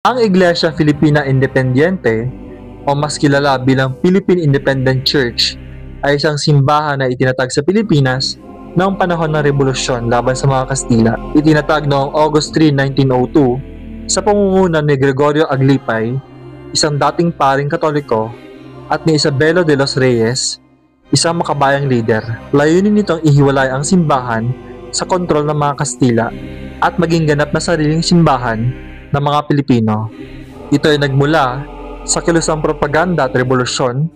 Ang Iglesia Filipina Independiente o mas kilala bilang Philippine Independent Church ay isang simbahan na itinatag sa Pilipinas noong panahon ng Rebolusyon laban sa mga Kastila. Itinatag noong August 3, 1902 sa pamumuno ni Gregorio Aglipay, isang dating paring Katoliko, at ni Isabelo de los Reyes, isang makabayang leader. Layunin nitong ihiwalay ang simbahan sa kontrol ng mga Kastila at maging ganap na sariling simbahan ng mga Pilipino. Ito ay nagmula sa kilusang propaganda at revolusyon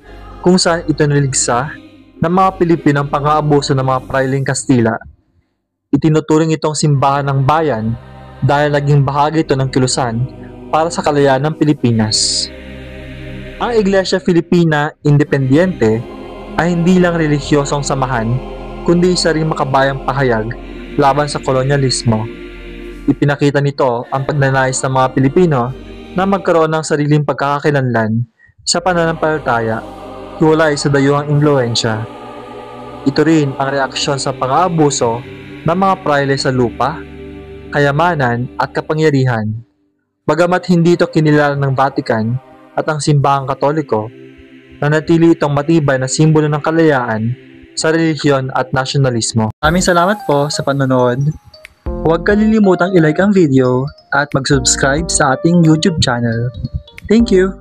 kung saan ito niligsa ng mga Pilipino ang pang-aabuso ng mga prailing Kastila. Itinuturing itong simbahan ng bayan dahil naging bahagi ito ng kilusan para sa kalayaan ng Pilipinas. Ang Iglesia Filipina Independiente ay hindi lang relihiyosong samahan kundi isa ring makabayang pahayag laban sa kolonyalismo. Ipinakita nito ang pagnanais ng mga Pilipino na magkaroon ng sariling pagkakakilanlan sa pananampalataya hiwalay sa dayuhang impluwensya. Ito rin ang reaksyon sa pang-aabuso ng mga praile sa lupa, kayamanan at kapangyarihan. Bagamat hindi ito kinilala ng Vatican at ang simbahang Katoliko, nanatili itong matibay na simbolo ng kalayaan sa relihiyon at nasyonalismo. Maraming salamat po sa panonood. Huwag kalilimutang i-like ang video at mag-subscribe sa ating YouTube channel. Thank you!